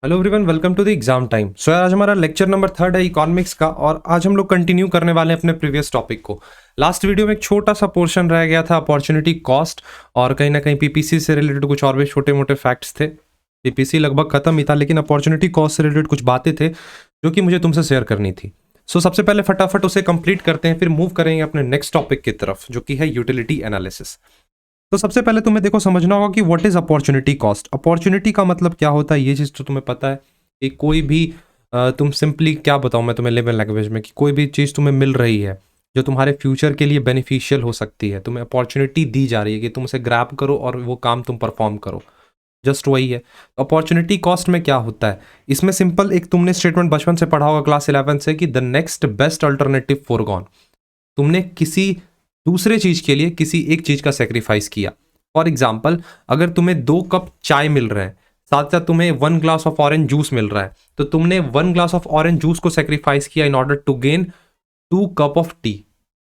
Hello everyone, welcome to the exam time. So यार, आज हमारा लेक्चर नंबर 3 है इकोनॉमिक्स का, और आज हम लोग कंटिन्यू करने वाले हैं अपने प्रीवियस टॉपिक को। लास्ट वीडियो में एक छोटा सा पोर्शन रह गया था अपॉर्चुनिटी कॉस्ट, और कहीं ना कहीं पीपीसी से रिलेटेड कुछ और भी छोटे मोटे फैक्ट्स थे। पीपीसी लगभग खत्म ही था, लेकिन अपॉर्चुनिटी कॉस्ट से रिलेटेड कुछ बातें थे जो कि मुझे तुमसे शेयर करनी थी। सो सबसे पहले फटाफट उसे कंप्लीट करते हैं, फिर मूव करेंगे अपने नेक्स्ट टॉपिक की तरफ, जो कि है यूटिलिटी एनालिसिस। तो सबसे पहले तुम्हें देखो समझना होगा कि what is opportunity cost. Opportunity का मतलब क्या होता है, ये चीज़ तो तुम्हें पता है कि कोई भी तुम सिंपली क्या बताऊं मैं तुम्हें लेवल लैंग्वेज में, कि कोई भी चीज़ तुम्हें मिल रही है जो तुम्हारे फ्यूचर के लिए बेनिफिशियल हो सकती है, तुम्हें अपॉर्चुनिटी दी जा रही है कि तुम उसे ग्रैब करो और वो काम तुम परफॉर्म करो। जस्ट वही है अपॉर्चुनिटी कॉस्ट में। क्या होता है इसमें, सिंपल एक तुमने स्टेटमेंट बचपन से पढ़ा होगा क्लास 11 से, कि the next best alternative foregone. तुमने किसी दूसरे चीज के लिए किसी एक चीज का सेक्रीफाइस किया। फॉर एग्जाम्पल, अगर तुम्हें 2 कप चाय मिल रहे हैं, साथ साथ तुम्हें 1 ग्लास ऑफ ऑरेंज जूस मिल रहा है, तो तुमने 1 ग्लास ऑफ ऑरेंज जूस को सेक्रीफाइस किया in order to gain 2 cup of tea.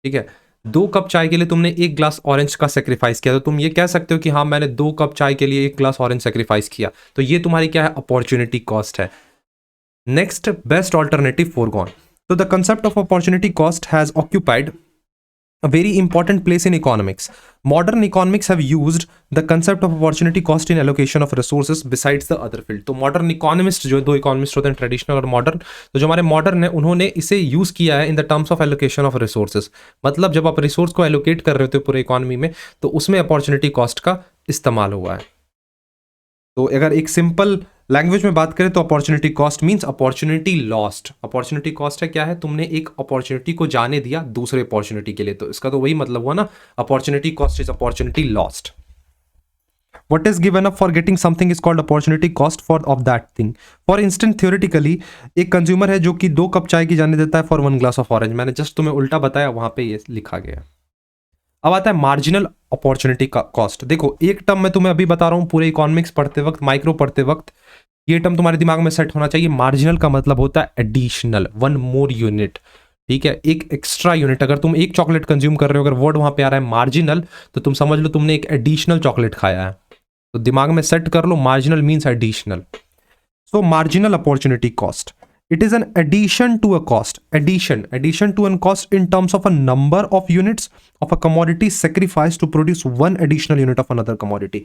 ठीक है, 2 कप चाय के लिए तुमने 1 ग्लास ऑरेंज का सेक्रीफाइस किया, तो तुम ये कह सकते हो कि हाँ, मैंने 2 कप चाय के लिए 1 ग्लास ऑरेंज सेक्रीफाइस किया। तो ये तुम्हारी क्या है, अपॉर्चुनिटी कॉस्ट है। Next best alternative forgone. So the concept of opportunity cost has occupied a very important place in economics. Modern economics have used the concept of opportunity cost in allocation of resources besides the other field. तो modern economist, जो 2 economist होते हैं, traditional और modern, तो जो हमारे modern है उन्होंने इसे यूज किया है in the terms of allocation of resources. मतलब जब आप रिसोर्स को एलोकेट कर रहे होते हो पूरे इकोनॉमी में, तो उसमें अपॉर्चुनिटी कॉस्ट का इस्तेमाल हुआ है। तो अगर एक सिंपल लैंग्वेज में बात करें तो opportunity cost means opportunity lost. Opportunity cost है क्या है, तुमने एक अपॉर्चुनिटी को जाने दिया दूसरे अपॉर्चुनिटी के लिए, तो इसका तो वही मतलब हुआ ना, opportunity cost is opportunity lost. What is given up for getting something is called opportunity cost for of that thing. For instance, theoretically, एक कंज्यूमर है जो कि 2 कप चाय की जाने देता है फॉर 1 ग्लास ऑफ ऑरेंज। मैंने जस्ट तुम्हें उल्टा बताया, वहां पे ये लिखा गया। अब आता है मार्जिनल अपॉर्चुनिटी का कॉस्ट। देखो, एक टर्म मैं तुम्हें अभी बता रहा हूं पूरे इकोनॉमिक्स पढ़ते वक्त, माइक्रो पढ़ते वक्त, ये टर्म तुम्हारे दिमाग में सेट होना चाहिए। मार्जिनल का मतलब होता है एडिशनल, वन मोर यूनिट। ठीक है, एक एक्स्ट्रा यूनिट। अगर तुम एक चॉकलेट कंज्यूम कर रहे हो, अगर वर्ड वहां पे आ रहा है मार्जिनल, तो तुम समझ लो तुमने एक एडिशनल चॉकलेट खाया है। तो दिमाग में सेट कर लो, marginal means additional. So marginal opportunity cost, it is an addition to a cost, addition to a cost in terms of a number of units of a commodity sacrificed to produce one additional unit of another commodity.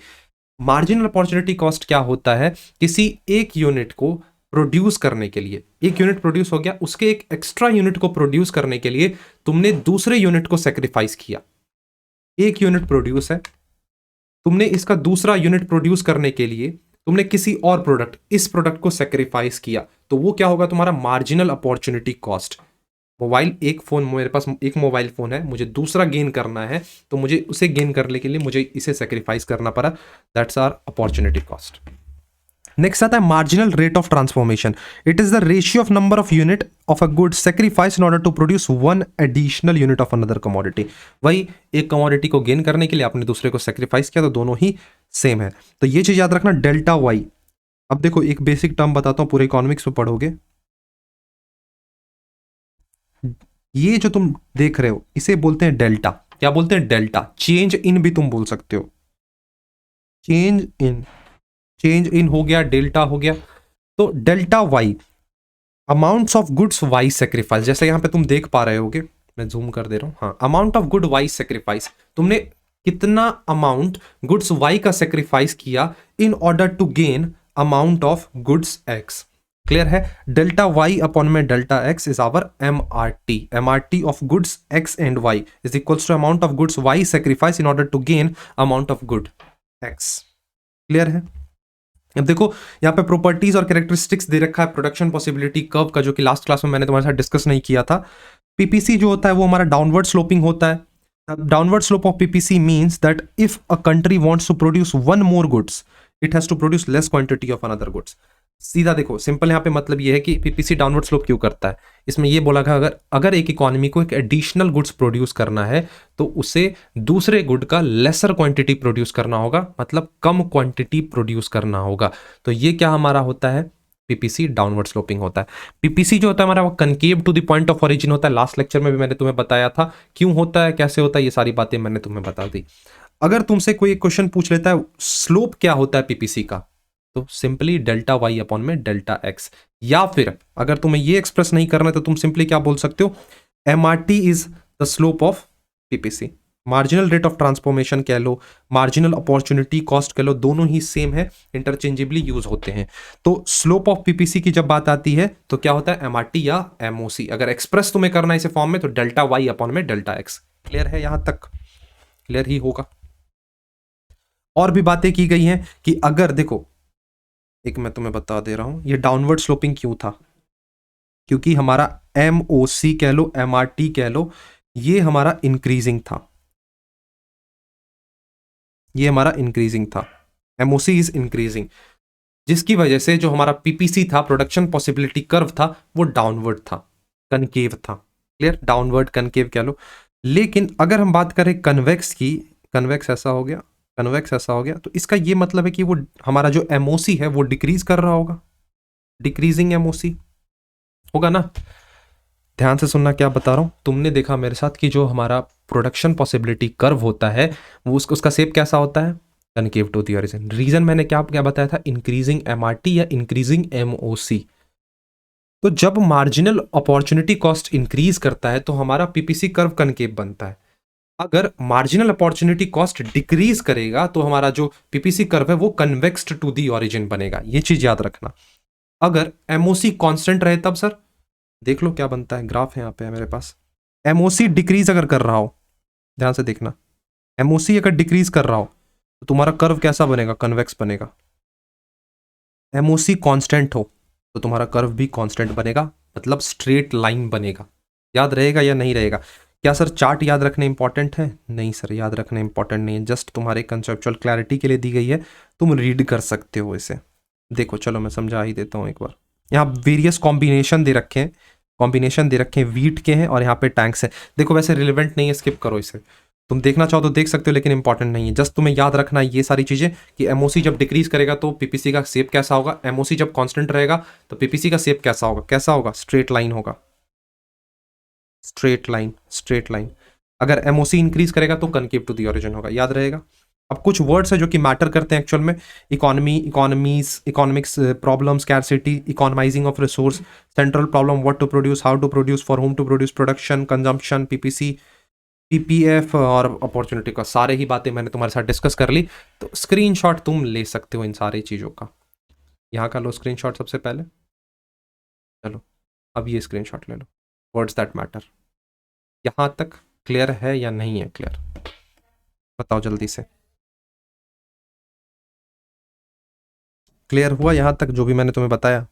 Marginal opportunity cost क्या होता है, किसी एक unit को produce करने के लिए, एक यूनिट प्रोड्यूस हो गया, उसके एक एक्स्ट्रा यूनिट को प्रोड्यूस करने के लिए तुमने दूसरे यूनिट को सेक्रीफाइस किया। एक यूनिट प्रोड्यूस है, तुमने इसका दूसरा यूनिट प्रोड्यूस करने के लिए तुमने किसी और प्रोडक्ट, इस प्रोडक्ट को सेक्रीफाइस किया, तो वो क्या होगा, तुम्हारा मार्जिनल अपॉर्चुनिटी कॉस्ट। मोबाइल, एक फोन, मेरे पास एक मोबाइल फोन है, मुझे दूसरा गेन करना है, तो मुझे उसे गेन करने के लिए मुझे इसे सेक्रीफाइस करना पड़ा। That's are opportunity cost. Next आता है marginal rate of transformation. It is the ratio of number of unit of a good sacrifice in order to produce one additional unit of another commodity. वही एक commodity को gain करने के लिए आपने दूसरे को सेक्रीफाइस किया, तो दोनों ही सेम है। तो ये चीज याद रखना, डेल्टा वाई। अब देखो, एक बेसिक टर्म बताता हूं, पूरे इकोनॉमिक्स में पढ़ोगे। ये जो तुम देख रहे हो इसे बोलते हैं डेल्टा। क्या बोलते हैं, डेल्टा। चेंज इन भी तुम बोल सकते हो, चेंज इन हो गया, डेल्टा हो गया। तो delta Y, amounts of goods Y sacrifice, जैसे यहां पे तुम देख पा रहे होगे, मैं जूम कर दे रहा हूं, हाँ, amount of good Y sacrifice, तुमने कितना अमाउंट गुड्स वाई का सेक्रीफाइस किया in order to gain amount of goods X. Clear है, डेल्टा वाई अपॉन में delta X is our MRT of goods X and Y is equals to amount of goods Y sacrifice in order to gain amount of good X. Clear है। अब देखो, यहाँ पे properties और characteristics दे रखा है production possibility curve का, जो कि लास्ट क्लास में मैंने तुम्हारे साथ डिस्कस नहीं किया था। पीपीसी जो होता है वो हमारा डाउनवर्ड स्लोपिंग होता है। Downward slope of PPC means that if a country wants to produce one more goods, it has to produce less quantity of another goods. सीधा देखो, सिंपल यहाँ पे मतलब ये है कि पीपीसी डाउनवर्ड स्लोप क्यों करता है। इसमें ये बोला गया, अगर एक इकोनॉमी को एक एडिशनल गुड्स प्रोड्यूस करना है, तो उसे दूसरे गुड का लेसर क्वांटिटी प्रोड्यूस करना होगा, मतलब कम क्वांटिटी प्रोड्यूस करना होगा। तो ये क्या हमारा होता है, पीपीसी डाउनवर्ड स्लोपिंग होता है। पीपीसी जो होता है हमारा, वो concave to the point of origin होता है। लास्ट लेक्चर में भी मैंने तुम्हें बताया था क्यों होता है, कैसे होता है, ये सारी बातें मैंने तुम्हें बता दी। अगर तुमसे कोई क्वेश्चन पूछ लेता है स्लोप क्या होता है पीपीसी का, तो सिंपली डेल्टा वाई अपॉन में डेल्टा एक्स, या फिर अगर तुम्हें ये एक्सप्रेस नहीं करना है तो तुम सिंपली क्या बोल सकते हो, M R T is the slope of PPC. Marginal rate of transformation कह लो, मार्जिनल अपॉर्चुनिटी कॉस्ट कह लो, दोनों ही सेम है, इंटरचेंजेबली यूज होते हैं। तो स्लोप ऑफ पीपीसी की जब बात आती है तो क्या होता है, एमआरटी या एमओसी। अगर एक्सप्रेस तुम्हें करना है इसे फॉर्म में तो डेल्टा वाई अपॉन में डेल्टा एक्स। क्लियर है, यहां तक क्लियर ही होगा। और भी बातें की गई हैं कि अगर देखो, एक मैं तुम्हें बता दे रहा हूं, ये डाउनवर्ड स्लोपिंग क्यों था, क्योंकि हमारा एमओसी कह लो, एमआरटी कह लो, ये हमारा इंक्रीजिंग था, ये हमारा इंक्रीजिंग था, एमओसी इज इंक्रीजिंग, जिसकी वजह से जो हमारा पीपीसी था, प्रोडक्शन पॉसिबिलिटी कर्व था, वो डाउनवर्ड था, कनकेव था। क्लियर, डाउनवर्ड कनकेव कह लो। लेकिन अगर हम बात करें कन्वेक्स की, कन्वेक्स ऐसा हो गया, कन्वेक्स ऐसा हो गया, तो इसका ये मतलब है कि वो हमारा जो एमओसी है वो डिक्रीज कर रहा होगा, डिक्रीजिंग एमओसी होगा ना। ध्यान से सुनना क्या बता रहा हूं, तुमने देखा मेरे साथ कि जो हमारा प्रोडक्शन पॉसिबिलिटी कर्व होता है वो उसका शेप कैसा होता है, concave to the origin. Region मैंने क्या क्या बताया था, इंक्रीजिंग एमआरटी या इंक्रीजिंग एमओसी। तो जब मार्जिनल अपॉर्चुनिटी कॉस्ट इंक्रीज करता है तो हमारा पीपीसी कर्व कनकेव बनता है। अगर मार्जिनल अपॉर्चुनिटी कॉस्ट डिक्रीज करेगा तो हमारा जो पीपीसी कर्व है वो कन्वेक्स्ड टू दी ऑरिजिन बनेगा, ये चीज याद रखना। अगर एमओसी कांस्टेंट रहे तब सर, देख लो क्या बनता है, ग्राफ है यहाँ पे है मेरे पास। एमओसी डिक्रीज अगर कर रहा हो, ध्यान से देखना, एमओसी अगर डिक्रीज कर रहा हो तो तुम्हारा कर्व कैसा बनेगा, कन्वेक्स बनेगा। एमओसी कांस्टेंट हो तो तुम्हारा कर्व भी कांस्टेंट बनेगा, मतलब स्ट्रेट लाइन बनेगा। याद रहेगा या नहीं रहेगा? क्या सर चार्ट याद रखने इंपॉर्टेंट है? नहीं सर, याद रखना इंपॉर्टेंट नहीं है, जस्ट तुम्हारे कंसेप्चुअल क्लैरिटी के लिए दी गई है, तुम रीड कर सकते हो इसे। देखो चलो मैं समझा ही देता हूँ एक बार। यहाँ वेरियस कॉम्बिनेशन दे रखे हैं, कॉम्बिनेशन दे रखे हैं, वीट के हैं और यहाँ पे टैंक्स है। देखो वैसे रिलेवेंट नहीं है, स्किप करो इसे, तुम देखना चाहो तो देख सकते हो, लेकिन इंपॉर्टेंट नहीं है। जस्ट तुम्हें याद रखना है ये सारी चीजें कि एमओसी जब डिक्रीज करेगा तो पीपीसी का शेप कैसा होगा, एमओसी जब कांस्टेंट रहेगा तो पीपीसी का शेप कैसा होगा, कैसा होगा, स्ट्रेट लाइन होगा, स्ट्रेट लाइन, स्ट्रेट लाइन। अगर एमओसी इंक्रीज करेगा तो कनकेव टू द ओरिजिन होगा, याद रहेगा। अब कुछ वर्ड्स है जो कि मैटर करते हैं एक्चुअल में, economy, economies, economics, problem, scarcity, economising of resource, central problem, what to produce, how to produce, for whom to produce, production, consumption, PPC, PPF और अपॉर्चुनिटी का, सारे ही बातें मैंने तुम्हारे साथ डिस्कस कर ली। तो स्क्रीनशॉट तुम ले सकते हो इन सारी चीज़ों का, यहाँ का लो स्क्रीनशॉट सबसे पहले। चलो अब ये स्क्रीनशॉट ले लो, वर्ड्स दैट मैटर। यहाँ तक क्लियर है या नहीं है क्लियर, बताओ जल्दी से। क्लियर हुआ यहाँ तक जो भी मैंने तुम्हें बताया?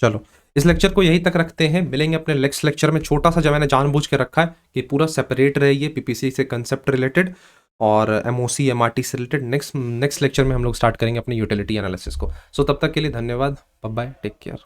चलो इस लेक्चर को यहीं तक रखते हैं, मिलेंगे अपने नेक्स्ट लेक्चर में। छोटा सा जो मैंने जानबूझ के रखा है कि पूरा सेपरेट रहे ये पीपीसी से कंसेप्ट रिलेटेड और एमओसी एमआरटी से रिलेटेड। नेक्स्ट लेक्चर में हम लोग स्टार्ट करेंगे अपने यूटिलिटी एनालिसिस को। सो तब तक के लिए धन्यवाद, बाय बाय, टेक केयर।